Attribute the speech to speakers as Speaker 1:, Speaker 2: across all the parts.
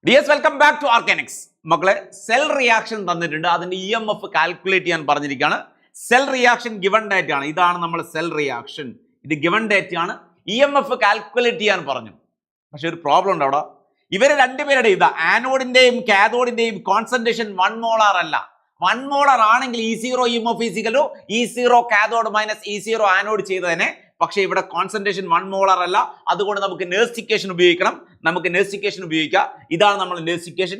Speaker 1: Dears welcome back to Arcanix. മക്കളെ, cell reaction തന്നിട്ടുണ്ട്, അതിന്റെ EMF കാൽക്കുലേറ്റ് ചെയ്യാൻ പറഞ്ഞിരിക്കുകയാണ്. സെൽ റിയാക്ഷൻ ഗിവൺ ഡേറ്റ ആണ്. ഇതാണ് നമ്മൾ സെൽ റിയാക്ഷൻ, ഇത് ഗിവൺ ഡേറ്റ ആണ്. EMF കാൽക്കുലേറ്റ് ചെയ്യാൻ പറഞ്ഞു. പക്ഷെ ഒരു പ്രോബ്ലം ഉണ്ട് അവിടെ. ഇവര് രണ്ടുപേരുടെ ഇതാ ആനോഡിന്റെയും കാഥോഡിന്റെയും കോൺസെൻട്രേഷൻ 1 മോളാർ അല്ല. 1 മോളാർ ആണെങ്കിൽ E0 EMF ഈസിക്കലോ E0 cathode minus E0 anode ചെയ്തതിനെ. പക്ഷേ ഇവിടെ കോൺസെൻട്രേഷൻ 1 മോളാർ അല്ല. അതുകൊണ്ട് നമുക്ക് നേഴ്സിക്കേഷൻ ഉപയോഗിക്കണം. നമുക്ക് നേഴ്സിക്കേഷൻ ഉപയോഗിക്കാം. ഇതാണ് നമ്മൾ നേഴ്സിക്കേഷൻ.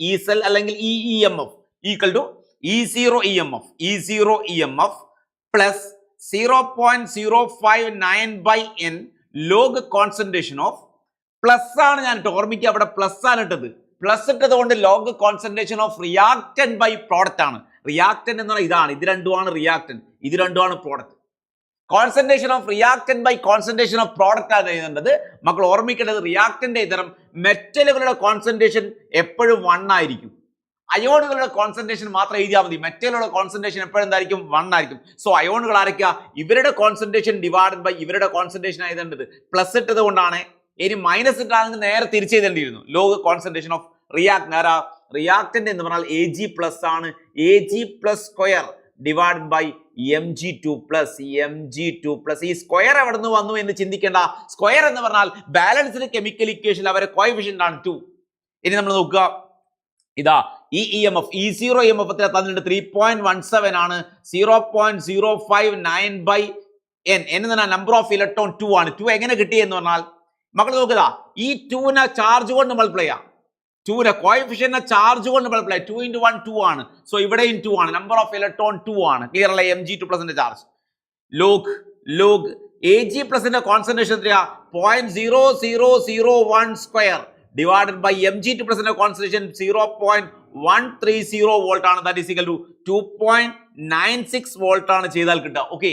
Speaker 1: ഇ സെൽ അല്ലെങ്കിൽ EMF equal to E0 EMF plus 0.059/n log concentration of plus ആണ് ഞാൻ ഓർമ്മിക്കുക, അവിടെ പ്ലസ് ആണ് ഇട്ടത്. പ്ലസ് ഇട്ടത് കൊണ്ട് log concentration of reactant by product ആണ്. റിയാക്ടന്റ് എന്ന് പറഞ്ഞാൽ ഇതാണ്, ഇത് രണ്ടുമാണ് റിയാക്ടന്റ്, ഇത് രണ്ടുമാണ് product. Concentration of reactant by concentration of product ആണ് എഴുതേണ്ടത്. മക്കൾ ഓർമ്മിക്കേണ്ടത് റിയാക്ടന്റ് ഇതരം മെറ്റലുകളുടെ കോൺസെൻട്രേഷൻ എപ്പോഴും 1 ആയിരിക്കും. അയോണുകളുടെ കോൺസെൻട്രേഷൻ മാത്രം എഴുതിയാൽ മതി. മെറ്റലുകളുടെ കോൺസെൻട്രേഷൻ എപ്പോഴും എന്തായിരിക്കും? 1 ആയിരിക്കും. സോ അയോണുകൾ ആരൊക്കെയാ? ഇവരുടെ കോൺസെൻട്രേഷൻ ഡിവൈഡഡ് ബൈ ഇവരുടെ കോൺസെൻട്രേഷൻ എഴുതേണ്ടത്. പ്ലസ് ഇട്ടത് കൊണ്ടാണ്. ഇനി മൈനസ് ഇട്ടാണെങ്കിൽ നേരെ തിരിച്ചെഴുതേണ്ടിയിരുന്നു. ലോഗ് കോൺസെൻട്രേഷൻ ഓഫ് റിയാക്ടന്റ് എന്ന് പറഞ്ഞാൽ Ag പ്ലസ് ആണ്. Ag plus square divide by Mg2 plus ഈ സ്ക്വയർ എവിടെ നിന്ന് വന്നു എന്ന് ചിന്തിക്കേണ്ട. സ്ക്വയർ എന്ന് പറഞ്ഞാൽ ബാലൻസ്ഡ് കെമിക്കൽ ഇക്വേഷൻ അവരെ കോഎഫിഷ്യന്റ് ആണ് 2. ഇനി നമ്മൾ നോക്കുക, ഇതാ ഈ EMF E0 EMF തന്നിട്ട് 3.17 ആണ്. 0.059/n എന്ന് പറഞ്ഞാൽ നമ്പർ ഓഫ് ഇലക്ട്രോൺ 2 ആണ്. 2 എങ്ങനെ കിട്ടി എന്ന് പറഞ്ഞാൽ മക്കൾ നോക്കുക, ഈ 2നെ ചാർജ് കൊണ്ട് മൾട്ടിപ്ലൈ ചെയ്യാം. 2നെ കോഎഫിഷ്യന്റ് ചാർജ് കൊണ്ട് മൾട്ടിപ്ലൈ. 2 × 1 2 ആണ്. സോ ഇവിടെയും 2 ആണ്. നമ്പർ ഓഫ് ഇലക്ട്രോൺ 2 ആണ്. ക്ലിയർ അല്ലേ? Mg2 പ്ലസിന്റെ ചാർജ് ലോഗ് Ag പ്ലസിന്റെ കോൺസെൻട്രേഷൻ എത്രയാ? 0.0001 സ്ക്വയർ ഡിവൈഡഡ് ബൈ Mg2 പ്ലസിന്റെ കോൺസെൻട്രേഷൻ 0.130 വോൾട്ട് ആണ്. That is equal to 2.96 volt ആണ് ചെയ്താൽ കിട്ടുക. ഓക്കെ,